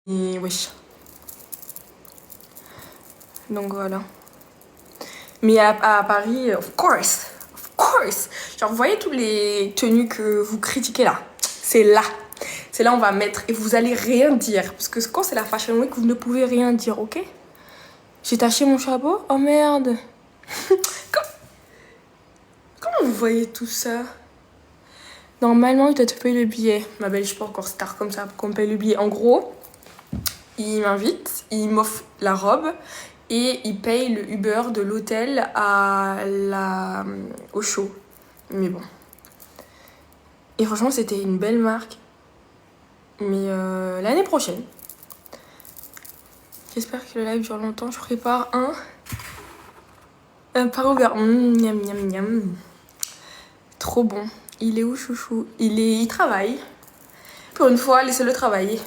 Et wesh. Donc voilà. Mais à Paris, of course. Genre, vous voyez toutes les tenues que vous critiquez là? C'est là. C'est là on va mettre et vous allez rien dire. Parce que quand c'est la Fashion Week, vous ne pouvez rien dire, ok? J'ai taché mon chapeau? Oh merde. Comment vous voyez tout ça? Normalement, je dois te payer le billet. Ma belle, je suis pas encore star comme ça pour qu'on me paye le billet. En gros, il m'invite, il m'offre la robe et il paye le Uber de l'hôtel au show. Mais bon. Et franchement, c'était une belle marque. Mais l'année prochaine. J'espère que le live dure longtemps. Je prépare un par ouvert. Miam, miam, miam. Trop bon. Il est où, chouchou? Il travaille. Pour une fois, laissez-le travailler.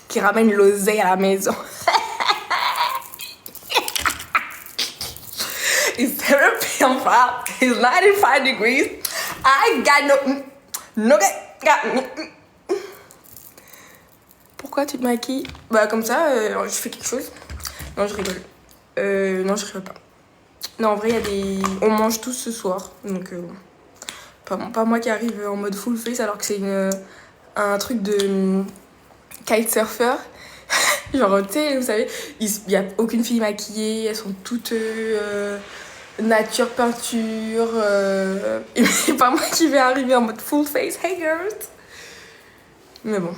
Qui ramène l'oseille à la maison. It's 7 p.m. It's 95 degrees. I got no Pourquoi tu te maquilles? Bah comme ça, je fais quelque chose. Non, je rigole. Non, je rigole pas. Non, en vrai, il y a des... On mange tous ce soir. Donc, pas moi qui arrive en mode full face alors que c'est un truc de kitesurfer. Genre, tu sais, vous savez, il y a aucune fille maquillée. Elles sont toutes nature, peinture. Et c'est pas moi qui vais arriver en mode full face. Hey girls! Mais bon.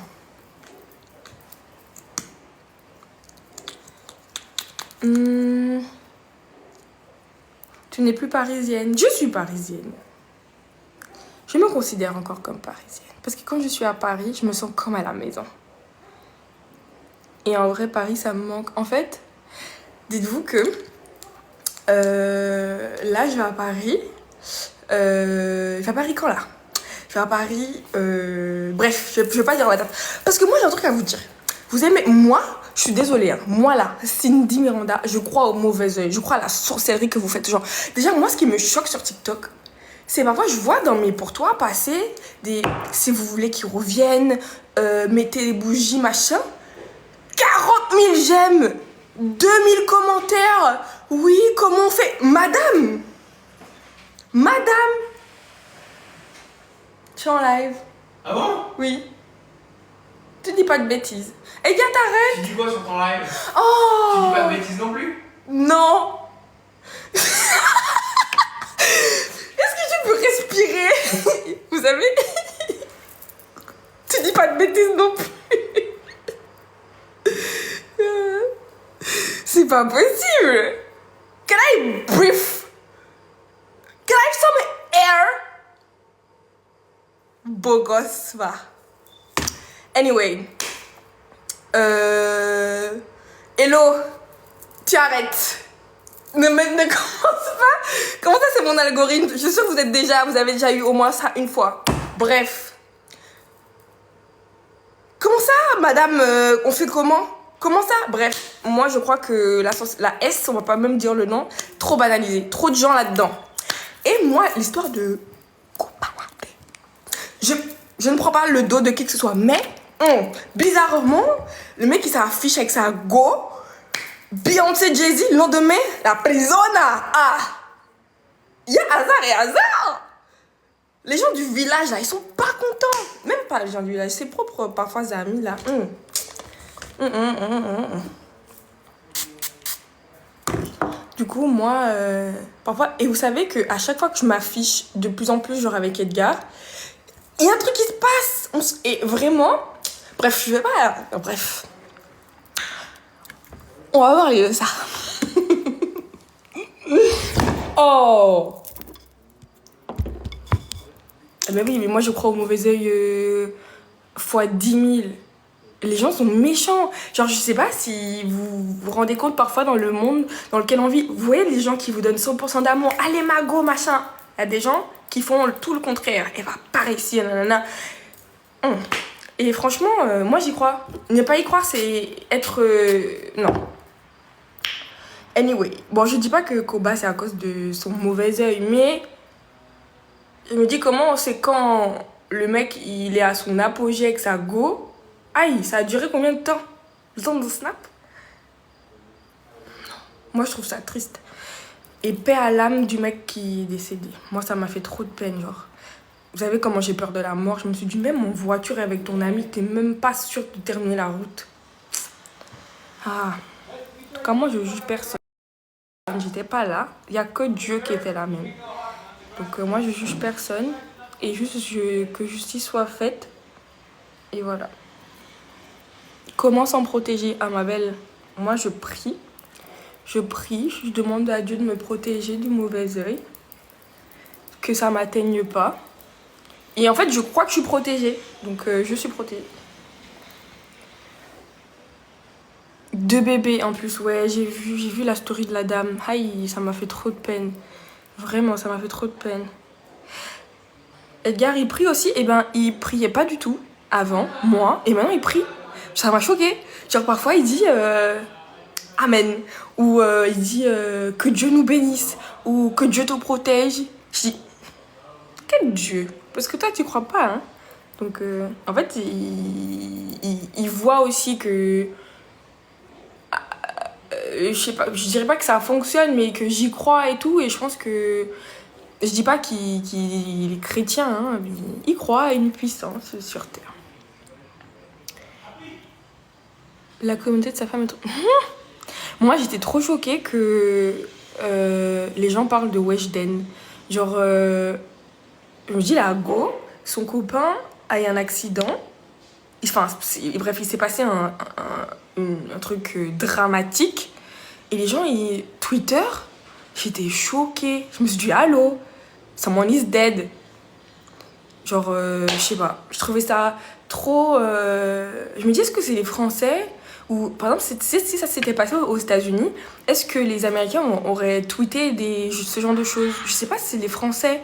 Tu n'es plus parisienne. Je suis parisienne. Je me considère encore comme parisienne. Parce que quand je suis à Paris, je me sens comme à la maison. Et en vrai, Paris, ça me manque. En fait, dites-vous que là, je vais à Paris. Je vais à Paris quand là? Je vais à Paris. Bref, je vais pas dire la date. Parce que moi, j'ai un truc à vous dire. Vous aimez. Moi, je suis désolée. Hein, moi là, Cindy Miranda, je crois au mauvais oeil. Je crois à la sorcellerie que vous faites. Genre, déjà, moi, ce qui me choque sur TikTok, c'est parfois je vois dans mes pour toi passer des. Si vous voulez qu'ils reviennent, mettez les bougies, machin. 40 000 j'aime, 2000 commentaires. Oui, comment on fait? Madame, je suis en live. Ah bon? Oui. Tu dis pas de bêtises. Eh bien, t'arrêtes. Tu dis quoi sur ton live? Oh. Tu dis pas de bêtises non plus? Non. Est-ce que tu peux respirer? Vous savez? Tu dis pas de bêtises non plus. C'est pas possible. Can I breathe? Can I have some air? Beau gosse, va. Anyway. Hello. Tu arrêtes. Ne commence pas. Comment ça, c'est mon algorithme? Je suis sûre que vous avez déjà eu au moins ça une fois. Bref. Comment ça, madame? On fait comment? Comment ça? Bref, moi je crois que la S, on va pas même dire le nom, trop banalisé, trop de gens là-dedans. Et moi, l'histoire de... Je ne prends pas le dos de qui que ce soit, mais bizarrement, le mec qui s'affiche avec sa go, Beyoncé, Jay-Z, le lendemain, la prisona. Ah, il y a hasard et hasard. Les gens du village là, ils sont pas contents. Même pas les gens du village, ses propres parfois amis là. Du coup, moi, parfois... Et vous savez qu'à chaque fois que je m'affiche de plus en plus, genre avec Edgar, il y a un truc qui se passe. Et vraiment... Bref, je vais pas... Bref. On va parler de ça. Oh. Eh ben oui, mais moi, je crois au mauvais oeil fois 10 000. Les gens sont méchants. Genre, je sais pas si vous vous rendez compte parfois dans le monde dans lequel on vit. Vous voyez les gens qui vous donnent 100% d'amour. Allez, mago, machin. Il y a des gens qui font tout le contraire. Elle va pas réussir, nanana. Et franchement, moi, j'y crois. Ne pas y croire, c'est être... non. Anyway. Bon, je dis pas que Koba, c'est à cause de son mauvais œil, mais... Je me dis comment c'est quand le mec, il est à son apogée avec sa go... Aïe, ça a duré combien de temps? Le temps de snap? Moi, je trouve ça triste. Et paix à l'âme du mec qui est décédé. Moi, ça m'a fait trop de peine, genre. Vous savez comment j'ai peur de la mort? Je me suis dit, même en voiture avec ton ami, t'es même pas sûr de terminer la route. Ah. En tout cas, moi, je juge personne. J'étais pas là. Il n'y a que Dieu qui était là même. Donc, moi, je juge personne. Et juste que justice soit faite. Et voilà. Comment s'en protéger? Ah, ma belle, moi, je prie. Je demande à Dieu de me protéger du mauvais œil. Que ça m'atteigne pas. Et en fait, je crois que je suis protégée. Donc, je suis protégée. 2 bébés en plus, ouais, j'ai vu la story de la dame. Aïe, ça m'a fait trop de peine. Vraiment, ça m'a fait trop de peine. Edgar, il prie aussi. Eh ben, il priait pas du tout avant, moi. Et maintenant, il prie. Ça m'a choquée. Genre, parfois, il dit Amen. Ou il dit que Dieu nous bénisse. Ou que Dieu te protège. Je dis, quel Dieu? Parce que toi, tu crois pas, hein. Donc, en fait, il voit aussi que... je sais pas, je dirais pas que ça fonctionne, mais que j'y crois et tout. Et je pense que... Je dis pas qu'il est chrétien, hein, il croit à une puissance sur Terre. La communauté de sa femme est trop... Moi, j'étais trop choquée que les gens parlent de Weshden. Genre, je me dis, la go, son copain a eu un accident. Enfin, bref, il s'est passé un truc dramatique. Et les gens, Twitter, j'étais choquée. Je me suis dit, allô, someone is dead. Genre, je sais pas, je trouvais ça trop... Je me dis, est-ce que c'est les Français? Ou, par exemple, si ça s'était passé aux États-Unis, est-ce que les Américains auraient tweeté ce genre de choses? Je sais pas si c'est les Français.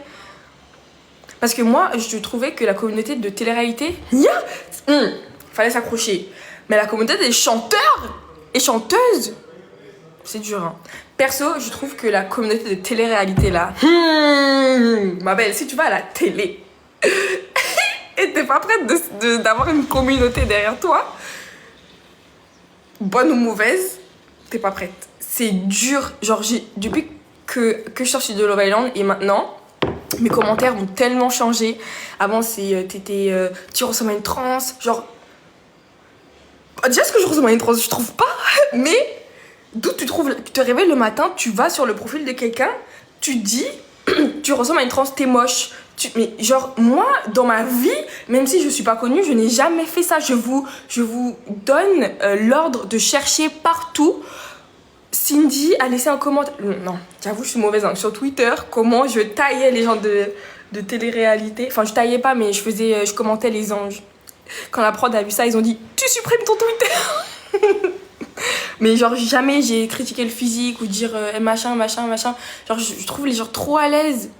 Parce que moi, je trouvais que la communauté de télé-réalité... fallait s'accrocher. Mais la communauté des chanteurs et chanteuses, c'est dur, hein. Perso, je trouve que la communauté de télé-réalité, là... ma belle, si tu vas à la télé et t'es pas prête d'avoir une communauté derrière toi, bonne ou mauvaise, t'es pas prête. C'est dur. Genre, depuis que je suis sortie de Love Island et maintenant... Mes commentaires ont tellement changé. Avant, tu ressembles à une trans. Genre, déjà, est-ce que je ressemble à une trans? Je trouve pas. Mais d'où tu te réveilles le matin, tu vas sur le profil de quelqu'un, tu dis, tu ressembles à une trans, t'es moche. Mais genre, moi, dans ma vie, même si je suis pas connue, je n'ai jamais fait ça. Je vous donne l'ordre de chercher partout. Cindy a laissé un commentaire. Non, j'avoue, je suis mauvaise, hein. Sur Twitter, comment je taillais les gens de télé-réalité. Enfin, je taillais pas, mais je commentais les anges. Quand la prod a vu ça, ils ont dit, tu supprimes ton Twitter. Mais genre, jamais j'ai critiqué le physique ou dire machin. Genre, je trouve les gens trop à l'aise.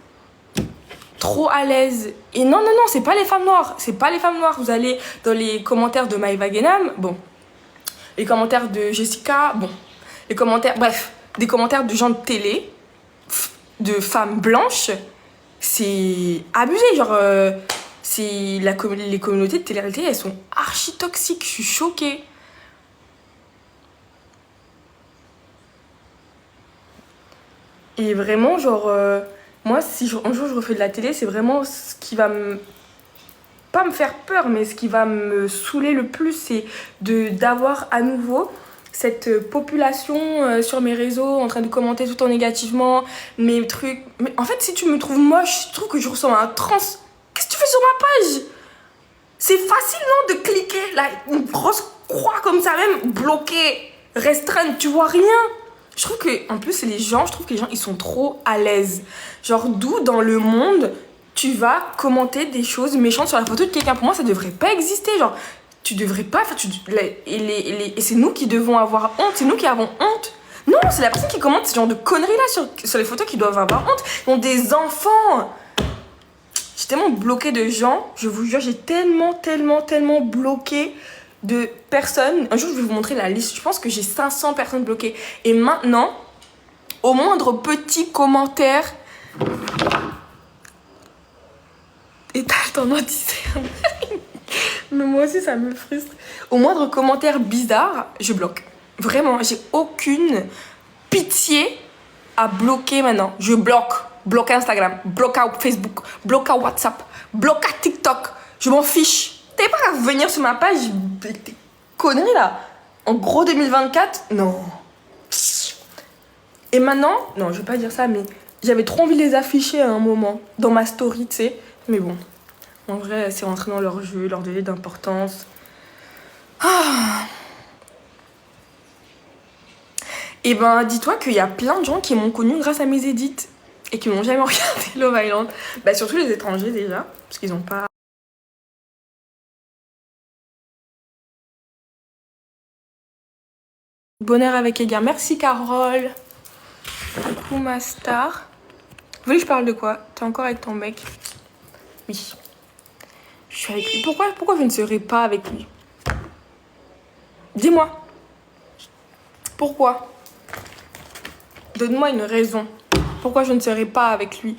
Trop à l'aise. Et non, c'est pas les femmes noires. C'est pas les femmes noires. Vous allez dans les commentaires de Maëva Guénam, bon. Les commentaires de Jessica, bon. Les commentaires, bref, des commentaires de gens de télé, de femmes blanches, c'est abusé. Genre, les communautés de télé-réalité, elles sont archi toxiques. Je suis choquée. Et vraiment, genre, moi, si un jour je refais de la télé, c'est vraiment ce qui va pas me faire peur, mais ce qui va me saouler le plus, c'est d'avoir à nouveau cette population sur mes réseaux en train de commenter tout le temps négativement mes trucs. Mais en fait, si tu me trouves moche, je trouve que je ressemble à un trans. Qu'est-ce que tu fais sur ma page? C'est facile, non, de cliquer là, une grosse croix comme ça, même bloquée, restreinte, tu vois rien. Je trouve que, en plus, je trouve que les gens, ils sont trop à l'aise. Genre, d'où dans le monde tu vas commenter des choses méchantes sur la photo de quelqu'un? Pour moi, ça devrait pas exister. Genre, tu devrais pas faire. Et c'est nous qui devons avoir honte. C'est nous qui avons honte. Non, c'est la personne qui commente ce genre de conneries là sur les photos qui doivent avoir honte. Ils ont des enfants. J'ai tellement bloqué de gens. Je vous jure, j'ai tellement bloqué de personnes. Un jour, je vais vous montrer la liste. Je pense que j'ai 500 personnes bloquées. Et maintenant, au moindre petit commentaire, et t'as tendance à discerner. Mais moi aussi, ça me frustre. Au moindre commentaire bizarre, je bloque. Vraiment, j'ai aucune pitié à bloquer maintenant. Je bloque. Bloque Instagram, bloque à Facebook, bloque à WhatsApp, bloque à TikTok. Je m'en fiche. T'avais pas à venir sur ma page, des conneries là. En gros 2024, non. Et maintenant, non, je vais pas dire ça, mais j'avais trop envie de les afficher à un moment, dans ma story, tu sais. Mais bon, en vrai, c'est rentré dans leur jeu, leur donner d'importance. Ah. Et ben, dis-toi qu'il y a plein de gens qui m'ont connu grâce à mes edits et qui n'ont jamais regardé Love Island. Bah, surtout les étrangers déjà, parce qu'ils ont pas. Bonheur avec Edgar. Merci Carole. Coucou ma star. Vous voulez que je parle de quoi? T'es encore avec ton mec? Oui. Je suis avec lui. Pourquoi je ne serai pas avec lui? Dis-moi. Pourquoi? Donne-moi une raison. Pourquoi je ne serai pas avec lui?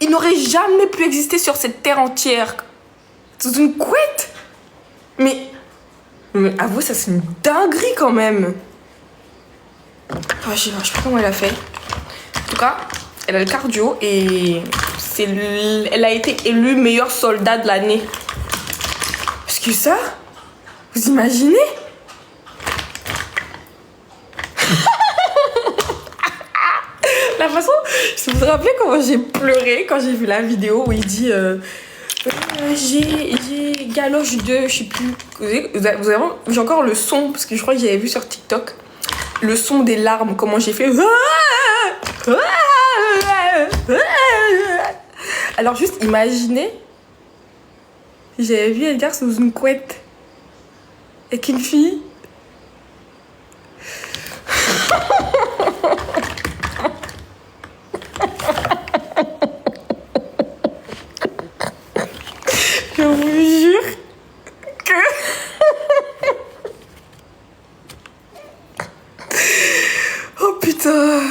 Il n'aurait jamais pu exister sur cette terre entière. Sous une couette. Mais avoue, ça c'est une dinguerie quand même. Enfin, je sais pas comment elle a fait. En tout cas, elle a le cardio et elle a été élue meilleure soldat de l'année. Parce que ça, vous imaginez? La façon, je vous rappelez comment j'ai pleuré quand j'ai vu la vidéo où il dit j'ai galoche 2, je sais plus. J'ai encore le son, parce que je crois que j'avais vu sur TikTok le son des larmes, comment j'ai fait. Alors juste imaginez, j'avais vu Edgar sous une couette avec une fille. Je vous jure que... Oh putain.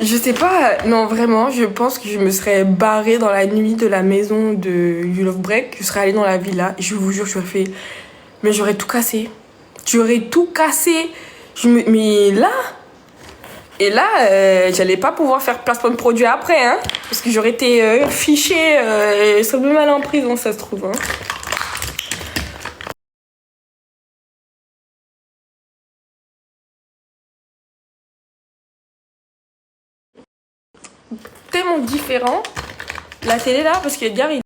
Je sais pas, non vraiment, je pense que je me serais barrée dans la nuit de la maison de You Love Break. Je serais allée dans la villa, je vous jure, j'aurais fait... Mais j'aurais tout cassé. J'aurais tout cassé. Mais là... Et là, j'allais pas pouvoir faire placement de produit après, hein. Parce que j'aurais été fichée, je serais même allée en prison, ça se trouve, hein. Tellement différent, la télé là, parce qu'Edgar, il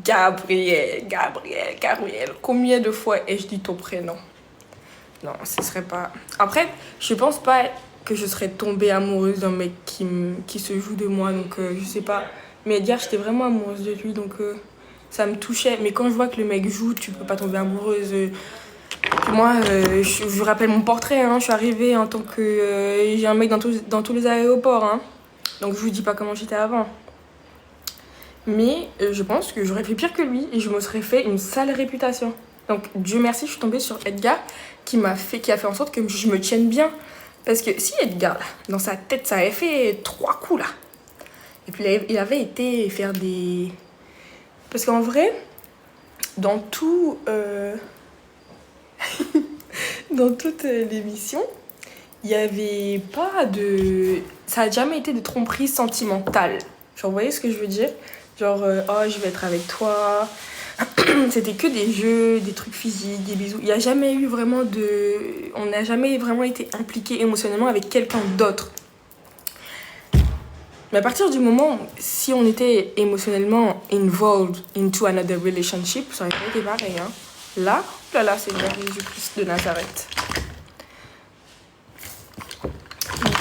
Gabriel. Combien de fois ai-je dit ton prénom? Non, ce serait pas... Après, je pense pas que je serais tombée amoureuse d'un mec qui se joue de moi, donc je sais pas. Mais Edgar, j'étais vraiment amoureuse de lui, donc ça me touchait. Mais quand je vois que le mec joue, tu peux pas tomber amoureuse. Moi, je vous rappelle mon portrait, hein, je suis arrivée en tant que... j'ai un mec dans tous les aéroports, hein. Donc je vous dis pas comment j'étais avant. Mais je pense que j'aurais fait pire que lui et je me serais fait une sale réputation. Donc Dieu merci, je suis tombée sur Edgar qui a fait en sorte que je me tienne bien. Parce que si Edgar, là, dans sa tête, ça avait fait 3 coups là. Et puis il avait été faire des... Parce qu'en vrai, dans tout... dans toute l'émission, il n'y avait pas de... Ça n'a jamais été de tromperie sentimentale. Genre, vous voyez ce que je veux dire? Genre, oh, je vais être avec toi. C'était que des jeux, des trucs physiques, des bisous. Il n'y a jamais eu vraiment de... On n'a jamais vraiment été impliqué émotionnellement avec quelqu'un d'autre. Mais à partir du moment où, si on était émotionnellement involved into another relationship, ça aurait pas été pareil, hein. Là, c'est Jésus-Christ de Nazareth. Donc,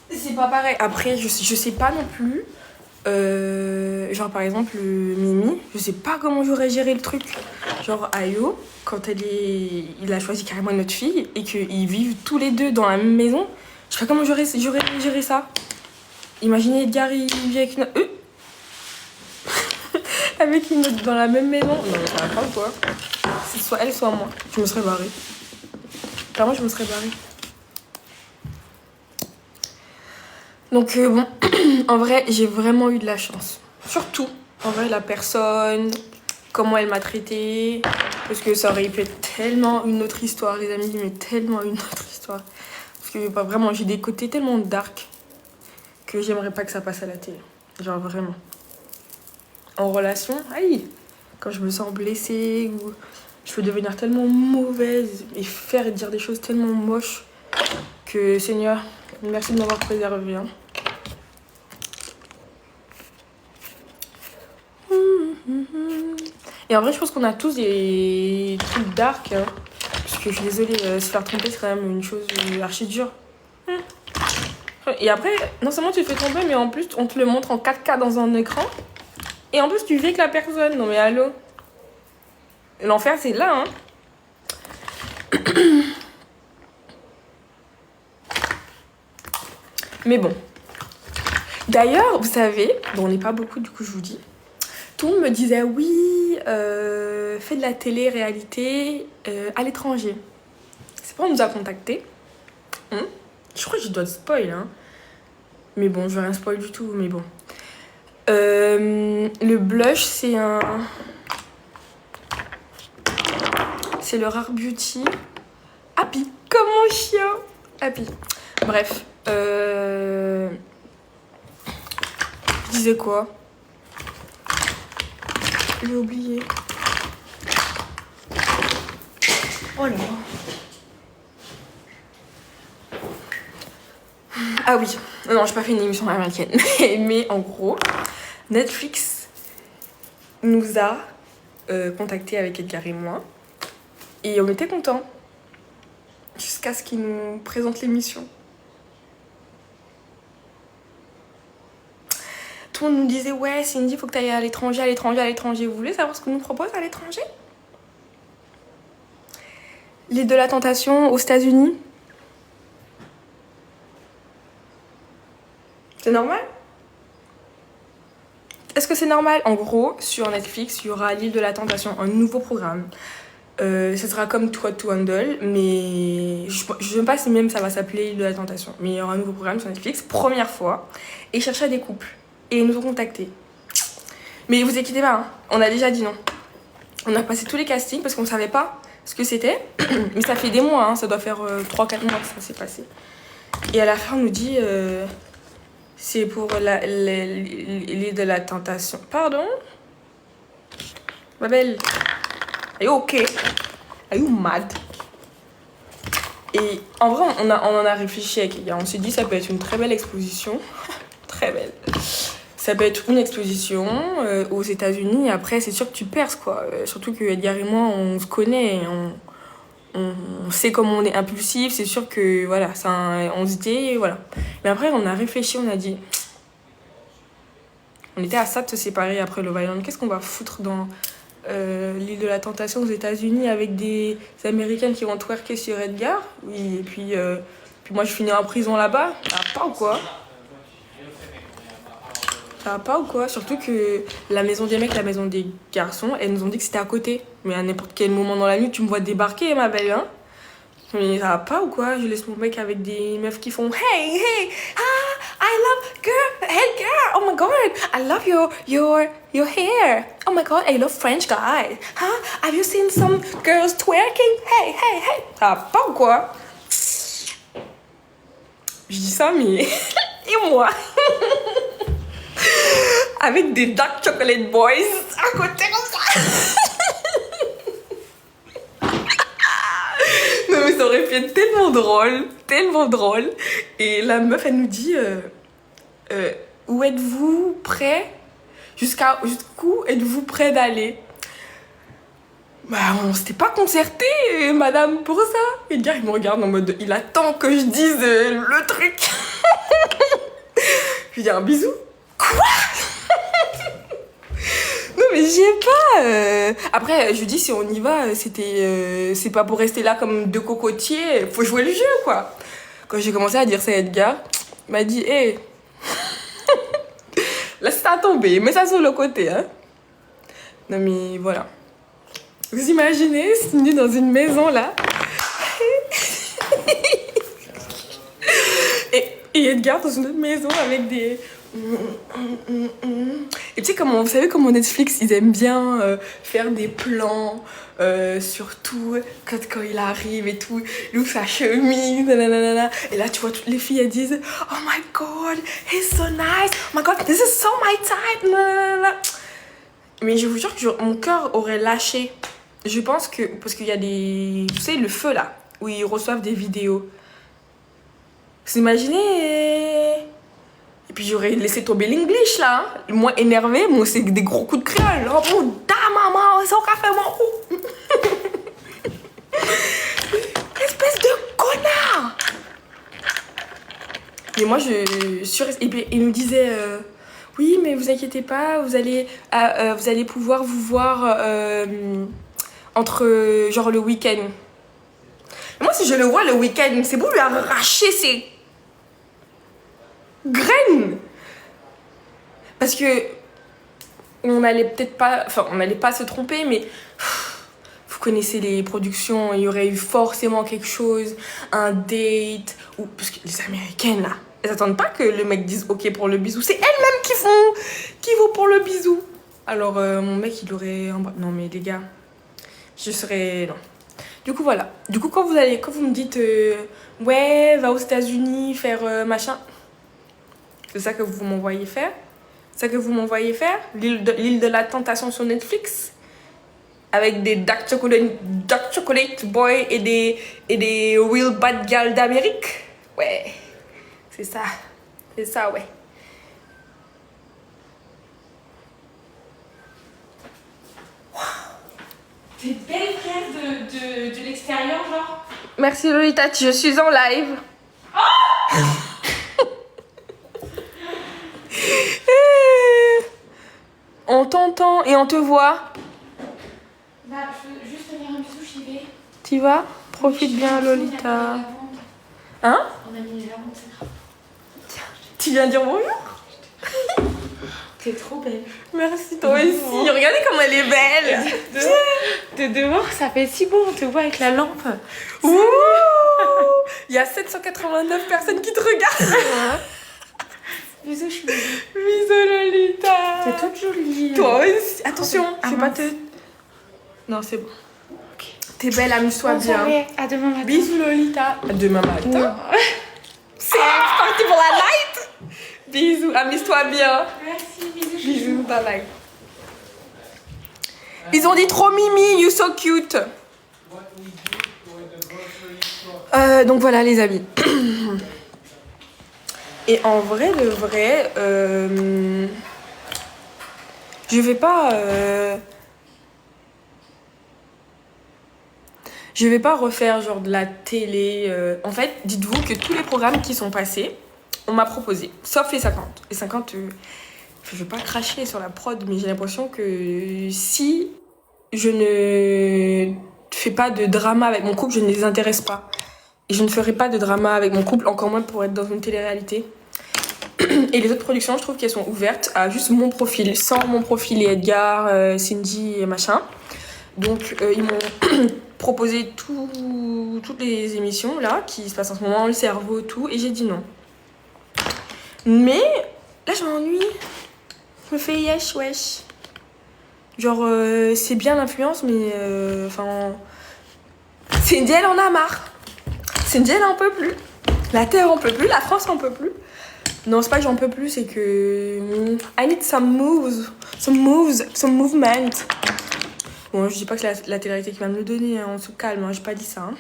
c'est pas pareil. Après, je sais pas non plus. Genre, par exemple, Mimi, je sais pas comment j'aurais géré le truc. Genre, Ayo, quand il a choisi carrément une autre fille et qu'ils vivent tous les deux dans la même maison, je sais pas comment j'aurais géré ça. Imaginez Edgar, il vit avec une... avec une autre dans la même maison. Non, mais ça va pas ou quoi? C'est soit elle, soit moi. Je me serais barrée. Clairement, je me serais barrée. Donc, bon, en vrai, j'ai vraiment eu de la chance. Surtout, en vrai, la personne, comment elle m'a traitée. Parce que ça aurait pu être tellement une autre histoire, les amis, mais tellement une autre histoire. Parce que, bah, vraiment, j'ai des côtés tellement dark que j'aimerais pas que ça passe à la télé. Genre, vraiment. En relation, aïe, quand je me sens blessée ou je peux devenir tellement mauvaise et faire et dire des choses tellement moches que Seigneur, merci de m'avoir préservé. Hein. Et en vrai, je pense qu'on a tous des trucs dark. Hein, parce que je suis désolée, se faire tromper, c'est quand même une chose archi dure. Et après, non seulement tu te fais tromper, mais en plus, on te le montre en 4K dans un écran. Et en plus, tu vis avec la personne. Non mais allô? L'enfer, c'est là, hein. Mais bon. D'ailleurs, vous savez, bon, on n'est pas beaucoup, du coup, je vous dis. Tout le monde me disait, oui, fais de la télé-réalité à l'étranger. C'est pas, on nous a contactés. Je crois que je dois te spoil, hein. Mais bon, je vais rien spoil du tout, mais bon. Le blush, c'est le Rare Beauty. Happy, comme mon chien. Happy. Bref. Je disais quoi? J'ai oublié. Oh là. Ah oui. Non, j'ai pas fait une émission américaine. Mais en gros, Netflix nous a contactés avec Edgar et moi. Et on était contents. Jusqu'à ce qu'ils nous présentent l'émission. Tout le monde nous disait, ouais, Cindy, faut que tu ailles à l'étranger. Vous voulez savoir ce qu'on nous propose à l'étranger? L'île de la Tentation aux États-Unis. C'est normal? Est-ce que c'est normal? En gros, sur Netflix, il y aura l'île de la Tentation, un nouveau programme. Ce sera comme Too to Handle, mais je ne sais pas si même ça va s'appeler l'île de la Tentation. Mais il y aura un nouveau programme sur Netflix, première fois, et ils cherchaient des couples. Et ils nous ont contactés. Mais vous inquiétez pas, hein, on a déjà dit non. On a passé tous les castings parce qu'on ne savait pas ce que c'était. Mais ça fait des mois, hein, ça doit faire 3-4 mois que ça s'est passé. Et à la fin, on nous dit... c'est pour l'île de la Tentation. Pardon? Ma belle. Are you okay? Are you mad? Et en vrai, on en a réfléchi avec les gars. On s'est dit ça peut être une très belle exposition. Très belle. Ça peut être une exposition aux États-Unis. Après, c'est sûr que tu perces, quoi. Surtout que Edgar et moi, on se connaît. On sait comment on est impulsif. C'est sûr que, voilà, on se dit, voilà. Mais après, on a réfléchi, on a dit... On était à ça de se séparer après Love Island. Qu'est-ce qu'on va foutre dans l'île de la Tentation aux États-Unis avec des Américaines qui vont twerker sur Edgar? Oui, et puis moi, je finis en prison là-bas. Ça va pas ou quoi? Ça va pas ou quoi? Surtout que la maison des mecs, la maison des garçons, elles nous ont dit que c'était à côté. Mais à n'importe quel moment dans la nuit, tu me vois débarquer, ma belle, hein? Mais ça va pas ou quoi? Je laisse mon mec avec des meufs qui font Hey, hey, ah, I love girl, hey girl, oh my god, I love your hair. Oh my god, I love French guys. Huh? Have you seen some girls twerking? Hey, hey, hey. Ça va pas ou quoi? Je dis ça, mais. Et moi? Avec des dark chocolate boys à côté comme ça. Non mais ça aurait pu être tellement drôle, tellement drôle. Et la meuf, elle nous dit où êtes-vous prêt? Jusqu'où êtes-vous prêt d'aller? Bah on s'était pas concerté, madame, pour ça. Et le gars, il me regarde en mode, il attend que je dise le truc. Je lui dis un bisou. Quoi? Non mais j'y ai pas. Après je lui dis si on y va c'est pas pour rester là comme deux cocotiers, faut jouer le jeu quoi. Quand j'ai commencé à dire ça à Edgar, il m'a dit hé, laisse ça tomber, mets ça sur le côté hein. Non mais voilà. Vous imaginez, c'est venu dans une maison là. et Edgar dans une autre maison avec des... Et tu sais comment, vous savez comment Netflix ils aiment bien faire des plans surtout quand il arrive et tout, il ouvre sa chemise nanana. Et là tu vois toutes les filles elles disent oh my god he's so nice, oh my god this is so my type nanana. Mais je vous jure que mon cœur aurait lâché. Je pense que parce qu'il y a des, vous savez le feu là où ils reçoivent des vidéos. Vous imaginez? Et puis j'aurais laissé tomber l'English là. Hein. Moi énervé, moi c'est des gros coups de créole. Oh putain maman, c'est au café moi. Espèce de connard. Et moi et puis il nous disait oui mais vous inquiétez pas, vous allez pouvoir vous voir entre genre le week-end. Et moi si je le vois le week-end, c'est pour lui arracher ses graines parce que on allait peut-être pas, enfin on allait pas se tromper mais vous connaissez les productions, il y aurait eu forcément quelque chose, un date ou parce que les Américaines là, elles attendent pas que le mec dise ok pour le bisou, c'est elles-mêmes qui vont pour le bisou. Alors mon mec il aurait non mais les gars, je serais non. Du coup voilà, du coup quand vous me dites ouais va aux États-Unis faire machin. C'est ça que vous m'envoyez faire? C'est ça que vous m'envoyez faire? L'île de la Tentation sur Netflix? Avec des dark chocolate boys et des real bad girls d'Amérique? Ouais, c'est ça. C'est ça, ouais. Wow. T'es belle frère de l'extérieur, genre? Merci Lolita, je suis en live. Oh on t'entend et on te voit. Bah, je veux juste te faire un bisou, j'y vais. Tu vas? Profite bien, Lolita. Hein? On a mis les lavandes, c'est grave. Tu viens dire bonjour? T'es trop belle. Merci, toi aussi. Regardez comme elle est belle. De dehors, ça fait si beau, on te voit avec la lampe. Ouh. Il y a 789 personnes qui te regardent. Bisous, je suis belle. Bisous, Lolita. T'es toute jolie. Toi aussi. Attention, Ah, fais pas mince. te... Non, c'est bon. Ok. T'es belle, amuse-toi Bonne bien. soirée, à demain matin. Bisous, Lolita. À demain matin. Non. C'est parti pour la night. Bisous, amuse-toi bien. Merci, bisous. Bisous, bye bye. Ils ont dit trop mimi, you so cute. Donc voilà les amis. Et en vrai de vrai, je vais pas refaire genre de la télé. En fait, dites-vous que tous les programmes qui sont passés, on m'a proposé, sauf les 50. Les 50, je vais pas cracher sur la prod, mais j'ai l'impression que si je ne fais pas de drama avec mon couple, je ne les intéresse pas. Et je ne ferai pas de drama avec mon couple, encore moins pour être dans une télé-réalité. Et les autres productions, je trouve qu'elles sont ouvertes à juste mon profil, sans mon profil et Edgar, Cindy et machin. Donc ils m'ont proposé toutes les émissions là qui se passent en ce moment, le cerveau, tout, et j'ai dit non. Mais là je m'ennuie. Je me fais yesh wesh. Genre c'est bien l'influence, mais enfin. Cindy elle en a marre. Cindy elle en peut plus. La Terre en peut plus, la France en peut plus. Non, c'est pas que j'en peux plus, c'est que I need some moves, some movement. Bon, je dis pas que c'est la télé-réalité qui va me le donner, hein, on se calme, hein, j'ai pas dit ça. Hein.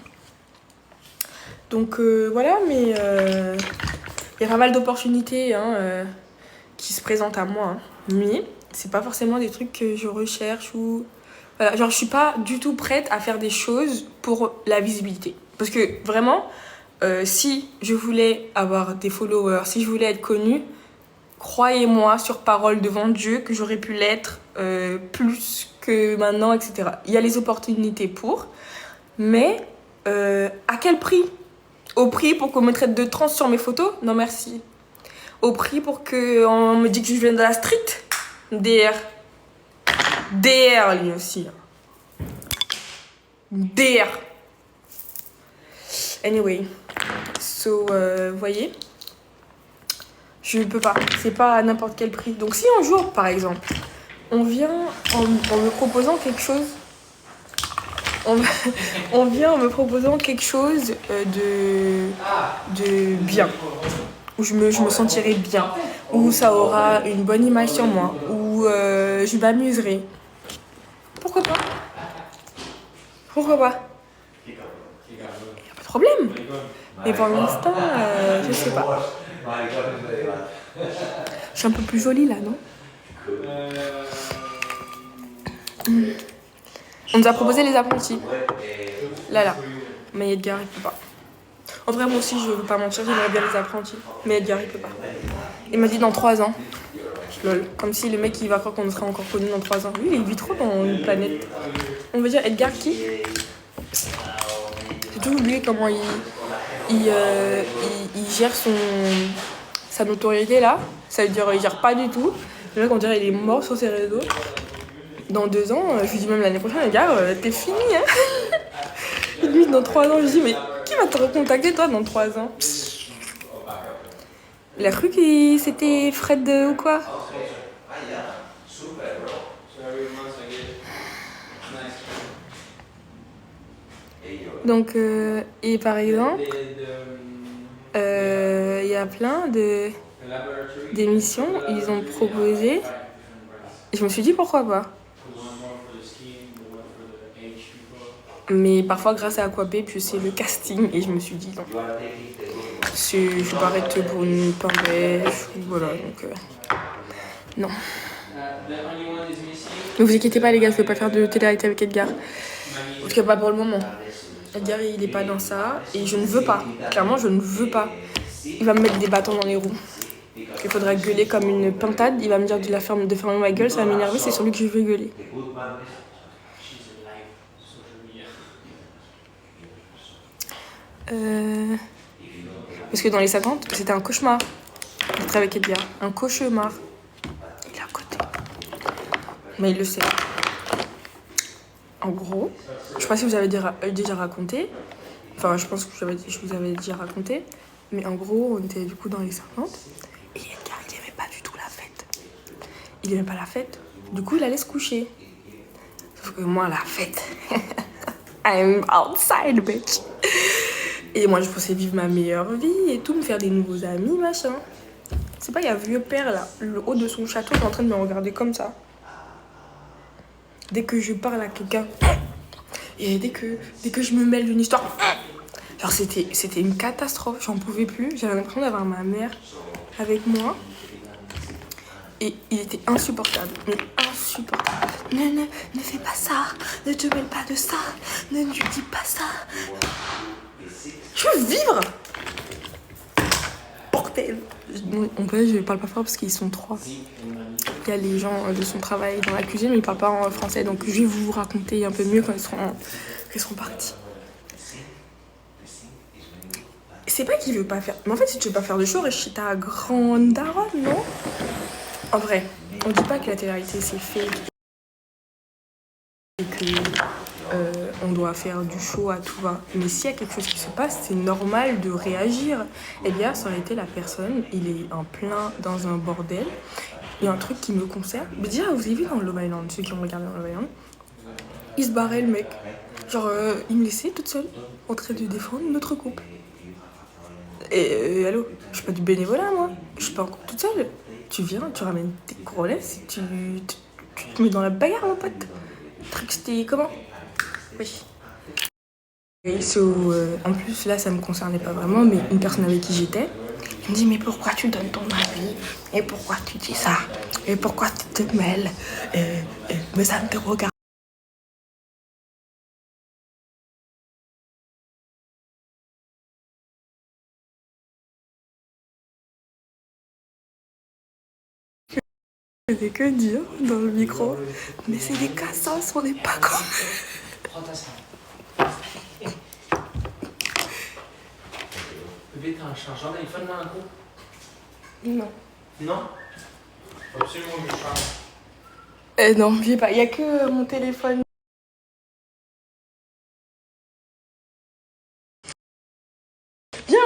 Donc voilà, mais y a pas mal d'opportunités hein, qui se présentent à moi. Hein. Mais c'est pas forcément des trucs que je recherche ou... Voilà, genre je suis pas du tout prête à faire des choses pour la visibilité. Parce que vraiment... si je voulais avoir des followers, si je voulais être connue, croyez-moi sur parole devant Dieu que j'aurais pu l'être plus que maintenant, etc. Il y a les opportunités pour, mais à quel prix? Au prix pour qu'on me traite de trans sur mes photos? Non merci. Au prix pour qu'on me dise que je viens de la street? DR. DR lui aussi. DR. Anyway. So, voyez, je peux pas. C'est pas à n'importe quel prix. Donc si un jour, par exemple, on vient en me proposant quelque chose, on vient en me proposant quelque chose de bien, où je me sentirai bien, où ça aura une bonne image sur moi, où je m'amuserai. Pourquoi pas? Pourquoi pas? Y a pas de problème. Mais pour l'instant, je sais pas. Je suis un peu plus jolie là, non? On nous a proposé les apprentis. Là. Mais Edgar, il peut pas. En vrai, moi aussi, je veux pas mentir, j'aimerais bien les apprentis. Mais Edgar, il peut pas. Il m'a dit dans 3 ans. Lol. Comme si le mec, il va croire qu'on sera encore connus dans 3 ans. Lui, il vit trop dans une planète. On va dire Edgar qui? J'ai toujours oublié comment il gère sa notoriété là. Ça veut dire il gère pas du tout. Le mec on dirait il est mort sur ses réseaux. Dans 2 ans, je lui dis même l'année prochaine, les gars, t'es fini hein. Et lui dans 3 ans, je lui dis mais qui va te recontacter toi dans 3 ans? Il a cru que c'était Fred ou quoi? Donc, et par exemple, il y a plein d'émissions, ils ont proposé. Et je me suis dit pourquoi pas. Mais parfois, grâce à Aquababe, je sais le casting et je me suis dit non. Je vais pas arrêter pour une pain bêche, voilà, donc non. Ne vous inquiétez pas les gars, je vais pas faire de télé-réalité avec Edgar. En tout cas pas pour le moment. Edgar il est pas dans ça et je ne veux pas. Clairement je ne veux pas. Il va me mettre des bâtons dans les roues. Il faudra gueuler comme une pintade. Il va me dire de fermer ma gueule, ça va m'énerver, c'est sur lui que je vais gueuler. Parce que dans les 50, c'était un cauchemar d'être avec Edgar. Un cauchemar. Il est à côté. Mais il le sait. En gros, je sais pas si vous avez déjà raconté. Enfin, je pense que je vous avais déjà raconté. Mais en gros, on était du coup dans les 50. Et Edgar, il aimait pas du tout la fête. Il aimait pas la fête. Du coup, il allait se coucher. Sauf que moi, la fête... I'm outside, bitch. Et moi, je pensais vivre ma meilleure vie et tout, me faire des nouveaux amis, machin. C'est pas, il y a un vieux père, là, le haut de son château, qui est en train de me regarder comme ça. Dès que je parle à quelqu'un, et dès que je me mêle d'une histoire, Genre, c'était une catastrophe. J'en pouvais plus. J'avais l'impression d'avoir ma mère avec moi. Et il était insupportable. Mais insupportable. Ne fais pas ça. Ne te mêle pas de ça. Ne lui dis pas ça. Je veux vivre. Bordel. En vrai, je parle pas fort parce qu'ils sont 3. Il y a les gens de son travail dans la cuisine, mais ils parlent pas en français. Donc je vais vous raconter un peu mieux quand ils seront partis. C'est pas qu'il veut pas faire... Mais en fait, si tu veux pas faire de show, reste chez ta grande daronne, non? En vrai, on dit pas que la télé-réalité c'est fake et que on doit faire du show à tout va. Mais s'il y a quelque chose qui se passe, c'est normal de réagir. Et bien, ça aurait été la personne, il est en plein dans un bordel. Il y a un truc qui me concerne. Mais déjà, vous avez vu dans Love Island, ceux qui ont regardé dans Love Island, il se barrait le mec. Genre, il me laissait toute seule en train de défendre notre couple. Et allô, je suis pas du bénévolat moi, je suis pas encore toute seule. Tu viens, tu ramènes tes courolesses et tu te mets dans la bagarre mon pote. Le truc c'était comment? Oui. Et en plus là ça me concernait pas vraiment, mais une personne avec qui j'étais, il me dit mais pourquoi tu donnes ton avis? Et pourquoi tu dis ça? Et pourquoi tu te mêles? Mais ça ne te regarde. Je n'ai que dire dans le micro, mais c'est des cassos, on n'est pas comme Prends ta salle. Bébé, t'as un chargeur d'iPhone là, un coup? Non. Non? Faut absolument que je charge. Non, j'ai pas, il y a que mon téléphone. Viens.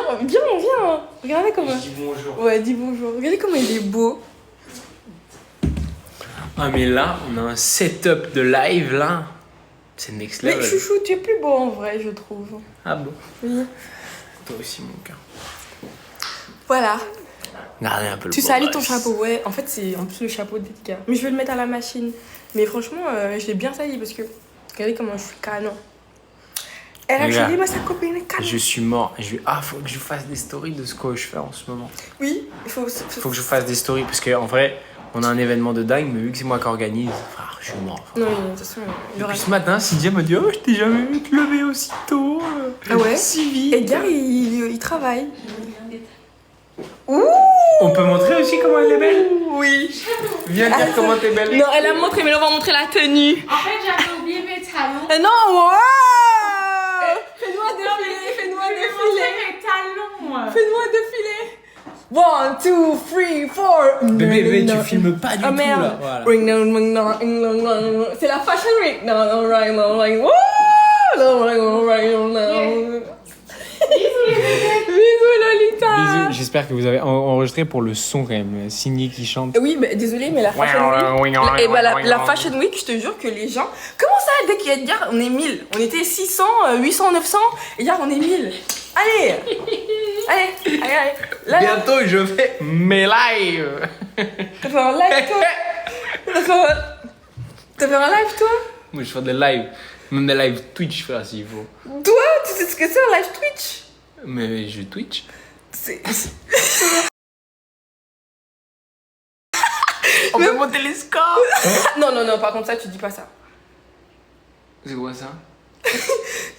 Regardez comment... Je dis bonjour. Ouais, dis bonjour. Regardez comment il est beau. Ah mais là, on a un setup de live là. C'est next level. Mais chouchou, tu es plus beau en vrai, je trouve. Ah bon? Oui. Toi aussi mon cœur. Voilà. Regardez un peu le Tu beau salis ton gosse. chapeau, ouais. En fait, c'est en plus le chapeau d'Edgar. Mais je vais le mettre à la machine. Mais franchement, je l'ai bien sali parce que... Regardez comment je suis canon. Elle a Regarde. chérie, moi, sa copine est canon. Je suis mort. Faut que je fasse des stories de ce que je fais en ce moment. Oui, il faut... Faut que je fasse des stories parce qu'en vrai, on a un événement de dingue, mais vu que c'est moi qui organise, frère, je suis mort. Non, mais de toute façon, il y aura... Depuis ce matin, Cynthia m'a dit: oh, je t'ai jamais vu te lever aussi tôt. Ah ouais? Si vite. Edgar, il travaille. Ouh! On peut montrer aussi comment elle est belle? Oui. Viens dire comment t'es belle. Non, elle a montré, mais là, on va montrer la tenue. En fait, j'avais oublié mes talons. Non, wow! Fais-moi défiler, fais-moi défiler. Mes talons. Fais-moi défiler. 1, 2, 3, 4. Bébé, tu filmes pas du Oh tout merde. là. Voilà. Ring down, ring down, ring down, ring down. C'est la fashion week. Non, non, ring down, ring down. Wouh! Ring down, ring down. Bisous Lolita. Bisous, j'espère que vous avez enregistré pour le son quand même. Signé qui chante. Oui, mais désolé, mais la Fashion Week... Et bah, la Fashion Week, je te jure que les gens... Comment ça, dès qu'il y a Edgar, on est 1000? On était 600, 800, 900. Edgar, on est 1000. Allez. Allez. Là, Bientôt, je fais mes lives. t'as fait un live, toi? T'as fait un live, toi? Moi, je fais des lives. Même des lives Twitch, frère, s'il faut. Toi, tu sais ce que c'est un live Twitch? Mais je Twitch. C'est... On peut monter les scores. Non, par contre, ça, tu dis pas ça. C'est quoi ça?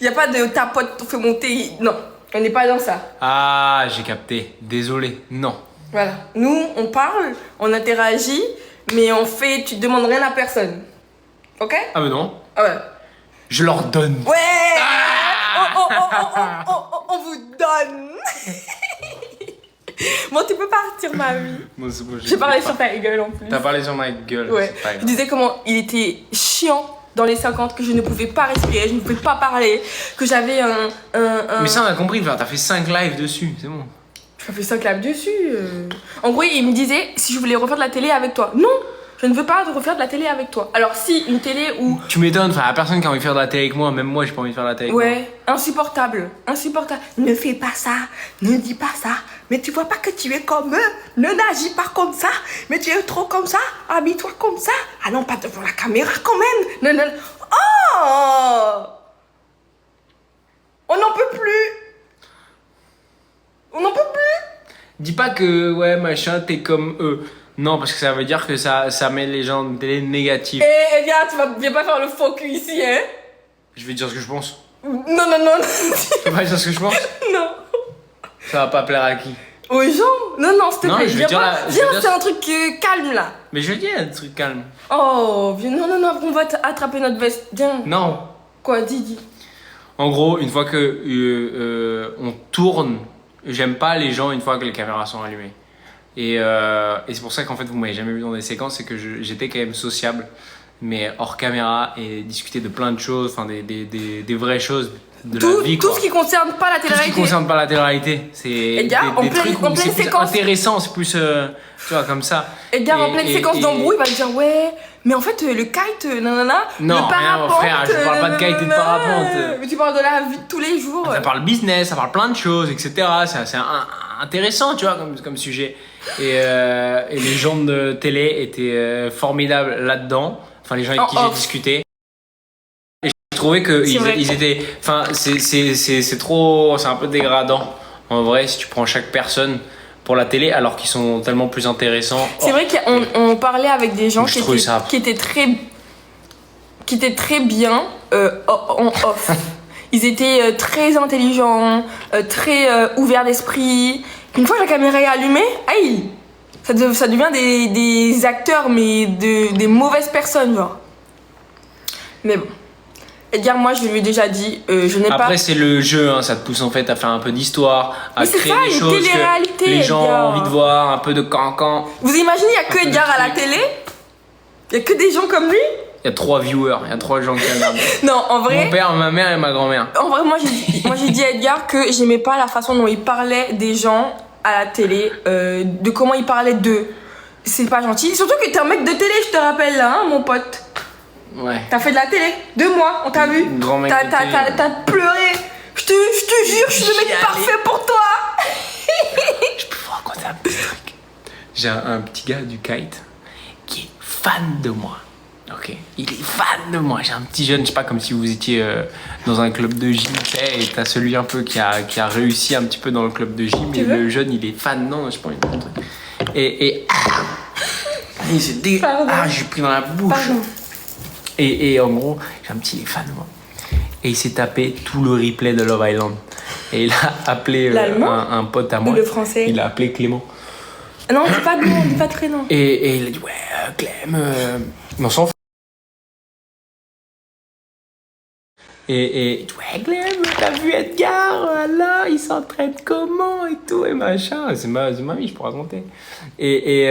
Y a pas de ta pote, fait monter... Non, on n'est pas dans ça. Ah, j'ai capté. Désolé. Non. Voilà. Nous, on parle, on interagit, mais on fait... Tu demandes rien à personne. Ok? Ah, mais non. Ah ouais. Je leur donne. Ouais! Ah On vous donne! Bon, tu peux partir, ma vie. Bon, c'est bon, J'ai parlé sur ta gueule en plus. T'as parlé sur ma gueule. Ouais. C'est pas Je grave. disais comment il était chiant dans les 50, que je ne pouvais pas respirer, je ne pouvais pas parler, que j'avais un... Mais ça, on a compris, frère. T'as fait 5 lives dessus. C'est bon. Je fais 5 claps dessus. En gros, il me disait si je voulais refaire de la télé avec toi. Non! Je ne veux pas refaire de la télé avec toi. Alors si une télé où... Tu m'étonnes, frère. Y'a personne qui a envie de faire de la télé avec moi. Même moi, j'ai pas envie de faire de la télé avec moi. Ouais, insupportable. Ne fais pas ça, ne dis pas ça. Mais tu vois pas que tu es comme eux. Ne n'agis pas comme ça. Mais tu es trop comme ça. Habille-toi comme ça. Ah non, pas devant la caméra quand même. Non. Oh! On n'en peut plus. Dis pas que, ouais, machin, t'es comme eux. Non, parce que ça veut dire que ça met les gens de télé négatifs. Eh, gars, viens pas faire le faux cul ici, hein. Je vais dire ce que je pense. Non. Je peux pas dire ce que je pense. Non. Ça va pas plaire à qui? Aux gens. Non, s'il te Non, plaît. je vais Viens dire pas. la- je Viens, vais dire- c'est un truc calme, là. Mais je vais dire un truc calme. Oh, viens. Non, on va attraper notre veste. Viens. Non. Quoi, dis. En gros, une fois que on tourne, j'aime pas les gens une fois que les caméras sont allumées. Et c'est pour ça qu'en fait, vous m'avez jamais vu dans des séquences, c'est que j'étais quand même sociable, mais hors caméra et discuter de plein de choses, enfin des vraies choses de la vie. Tout quoi. ce qui concerne pas la Tout ce télé-réalité. qui concerne pas la télé-réalité. C'est Edgar, des en trucs pleine où c'est plus séquence. intéressant, c'est plus, tu vois, comme ça. Edgar, en pleine séquence et- d'embrouille, il va te dire ouais, mais en fait, le kite, nanana. Non, le rien, parapente, frère, je parle pas de kite et de nanana. parapente. Mais tu parles de la vie de tous les jours. Ça parle business, ça parle plein de choses, etc. C'est intéressant, tu vois, comme sujet. Et les gens de télé étaient formidables là-dedans. Enfin, les gens avec qui j'ai discuté. Et je trouvais qu'ils étaient... Enfin, c'est trop... C'est un peu dégradant, en vrai, si tu prends chaque personne pour la télé, alors qu'ils sont tellement plus intéressants. C'est vrai qu'on parlait avec des gens qui étaient très bien en off. Ils étaient très intelligents, très ouverts d'esprit. Une fois que la caméra est allumée, aïe, ça devient des acteurs, mais des mauvaises personnes, genre. Mais bon. Edgar, moi, je lui ai déjà dit, je n'ai pas... Après, c'est le jeu, hein, ça te pousse en fait à faire un peu d'histoire, à Mais c'est créer ça, des une choses télé-réalité, que les gens Edgar. ont envie de voir, un peu de cancan. Vous imaginez, il n'y a que peu de Edgar à la trucs. télé? Il n'y a que des gens comme lui? Il y a 3 viewers, il y a 3 gens qui regardent. Non, en vrai... Mon père, ma mère et ma grand-mère. En vrai, moi j'ai dit à Edgar que j'aimais pas la façon dont il parlait des gens à la télé, de comment il parlait d'eux. C'est pas gentil. Surtout que t'es un mec de télé, je te rappelle là, hein, mon pote. Ouais. T'as fait de la télé, 2 mois, on t'a vu. Grand mec T'as de télé. t'as pleuré. Je te jure, je suis le mec Chialé. parfait pour toi. Je peux vous raconter un petit truc. J'ai un petit gars du kite qui est fan de moi. Ok, il est fan de moi. J'ai un petit jeune, je sais pas, comme si vous étiez dans un club de gym, tu sais, et t'as celui un peu qui a réussi un petit peu dans le club de gym, Tu et veux le jeune, il est fan. Non, je pas envie de montrer. Et il s'est dit, Pardon. j'ai pris dans la bouche. Pardon. Et en gros, j'ai un petit fan de moi. Et il s'est tapé tout le replay de Love Island. Et il a appelé L'allemand un pote à moi. Ou le français? Il a appelé Clément. Non, dis pas de nom, dis pas de prénom. Et il a dit, ouais, Clem, on s'en fout. Et ouais, Clem, t'as vu Edgar, là, il s'entraîne comment et tout, et machin. C'est ma vie, je pourrais raconter. Et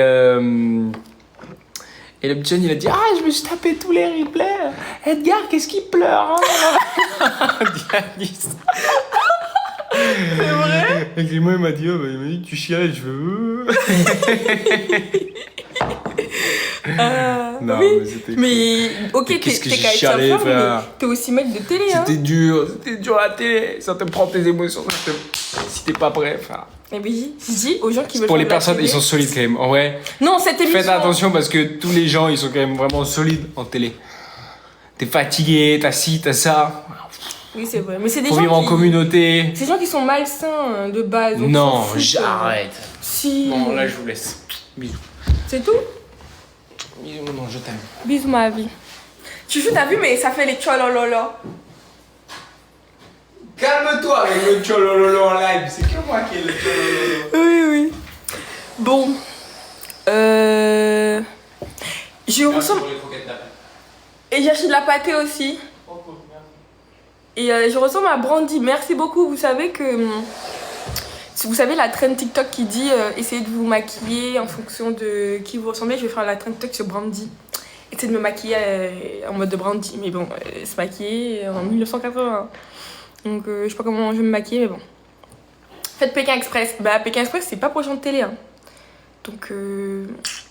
le petit jeune, il a dit, je me suis tapé tous les replays. Edgar, qu'est-ce qu'il pleure, hein? Il a dit ça. C'est vrai? Et Clément, il m'a dit, il m'a dit, tu chiales, je veux. Non, oui, mais c'était cool. mais ok, Mais t'es qu'est-ce que j'ai kitesurfer, chialé, mais frère. t'es aussi mec de télé, hein. C'était dur la télé, ça te prend tes émotions, si t'es pas prêt, frère. Et oui, je dis aux gens qui veulent Pour faire les de la personnes, télé. ils sont solides quand même, en vrai. Non, cette émission. Faites attention parce que tous les gens, ils sont quand même vraiment solides en télé. T'es fatigué, t'as ci, t'as ça. Oui, c'est vrai. Mais c'est des Faut gens vivre en qui... communauté. C'est des gens qui sont malsains de base. donc Non, s'en foutent, j'arrête. Si. Bon, là, je vous laisse. Bisous. C'est tout? Bisous, non, je t'aime. Bisous, ma vie. Chouchou, t'as vu, mais ça fait les tcholololo. Calme-toi avec le tcholololo en live, c'est que moi qui ai le tcholololo. Oui. Bon. Je ressemble... Et j'ai acheté de la pâtée aussi. Et je ressemble à Brandy. Merci beaucoup. Vous savez que... Vous savez la trend TikTok qui dit essayez de vous maquiller en fonction de qui vous ressemblez. Je vais faire la trend TikTok sur Brandy. Essayez de me maquiller en mode de Brandy. Mais bon, se maquiller en 1980. Donc je sais pas comment je vais me maquiller, mais bon. Faites Pékin Express. Bah Pékin Express, c'est pas pour les gens de télé. Hein. Donc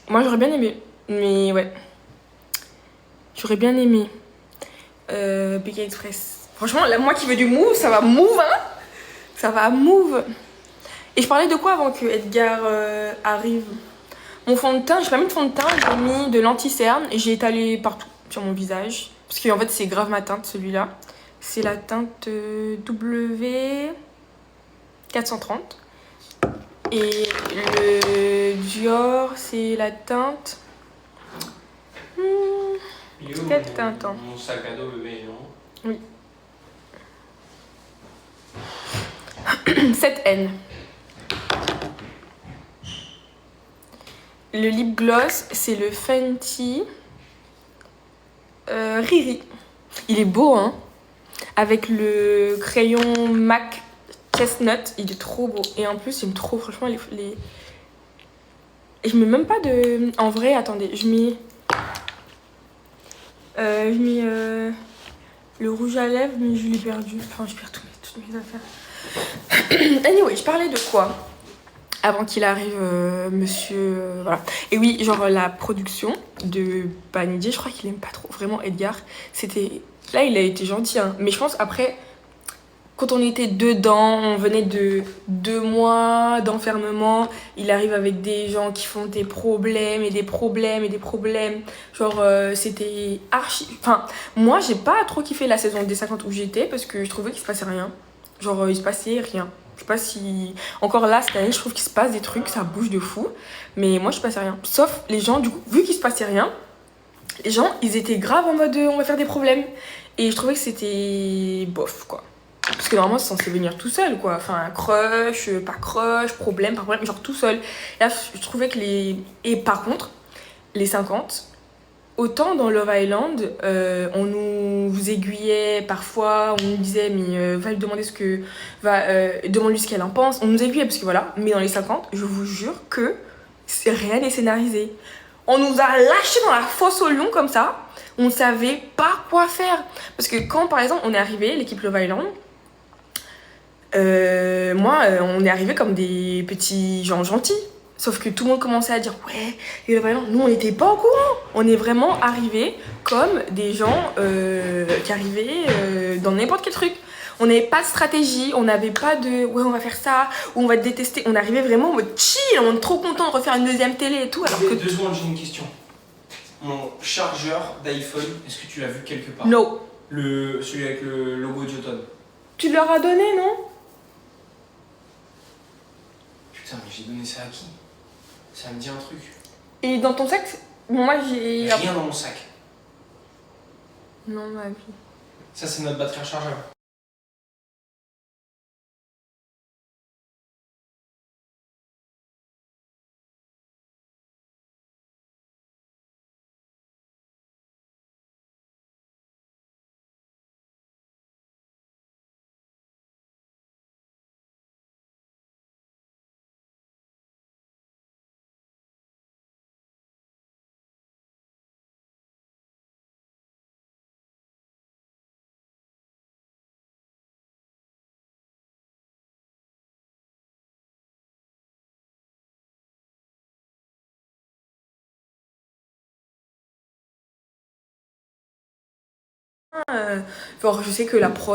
moi j'aurais bien aimé. Mais ouais. J'aurais bien aimé. Pékin Express. Franchement, là, moi qui veux du move, ça va move, hein. Ça va move. Et je parlais de quoi avant que Edgar arrive? Mon fond de teint, j'ai pas mis de fond de teint, j'ai mis de l'anti-cerne et j'ai étalé partout sur mon visage. Parce qu'en fait, c'est grave ma teinte, celui-là. C'est la teinte W430. Et le Dior, c'est la teinte. Peut-être teinte. Hein. Mon sac à dos, bébé, non? Oui. 7N. Le lip gloss, c'est le Fenty Riri. Il est beau, hein? Avec le crayon MAC Chestnut, il est trop beau. Et en plus, j'aime trop, franchement, les... Et je mets même pas de... En vrai, attendez, je mets... le rouge à lèvres, mais je l'ai perdu. Enfin, je perds toutes mes affaires. Anyway, je parlais de quoi? Avant qu'il arrive, monsieur... voilà. Et oui, genre la production de Banijé, je crois qu'il aime pas trop. Vraiment, Edgar, c'était... Là, il a été gentil, hein. Mais je pense, après, quand on était dedans, on venait de 2 mois d'enfermement. Il arrive avec des gens qui font des problèmes et des problèmes et des problèmes. Genre, c'était archi... Enfin, moi, j'ai pas trop kiffé la saison des 50 où j'étais parce que je trouvais qu'il se passait rien. Genre, il se passait rien. Je sais pas si... Encore là, cette année, je trouve qu'il se passe des trucs, ça bouge de fou. Mais moi, je passais rien. Sauf les gens, du coup, vu qu'il se passait rien, les gens, ils étaient grave en mode on va faire des problèmes. Et je trouvais que c'était bof, quoi. Parce que normalement, c'est censé venir tout seul, quoi. Enfin, crush, pas crush, problème, pas problème, genre tout seul. Et là, je trouvais que les... Et par contre, les 50... Autant dans Love Island, on nous aiguillait parfois, on nous disait mais va lui demander demande-lui ce qu'elle en pense. On nous aiguillait parce que voilà, mais dans les 50, je vous jure que rien n'est scénarisé. On nous a lâchés dans la fosse au lion comme ça, on ne savait pas quoi faire. Parce que quand par exemple on est arrivé, l'équipe Love Island, on est arrivé comme des petits gens gentils. Sauf que tout le monde commençait à dire ouais, et Love Island, nous on n'était pas au courant. On est vraiment arrivés comme des gens qui arrivaient dans n'importe quel truc. On n'avait pas de stratégie, on n'avait pas de ouais on va faire ça, ou on va te détester. On arrivait vraiment en mode chill, on est trop content de refaire une deuxième télé et tout. Alors que... 2 secondes, j'ai une question. Mon chargeur d'iPhone, est-ce que tu l'as vu quelque part? No. Celui avec le logo Jotun. Tu leur as donné, non? Putain, mais j'ai donné ça à qui? Ça me dit un truc. Et dans ton sac? Moi j'ai... Rien dans mon sac. Non, ma vie. Ça, c'est notre batterie rechargeable. Genre, je sais que la prod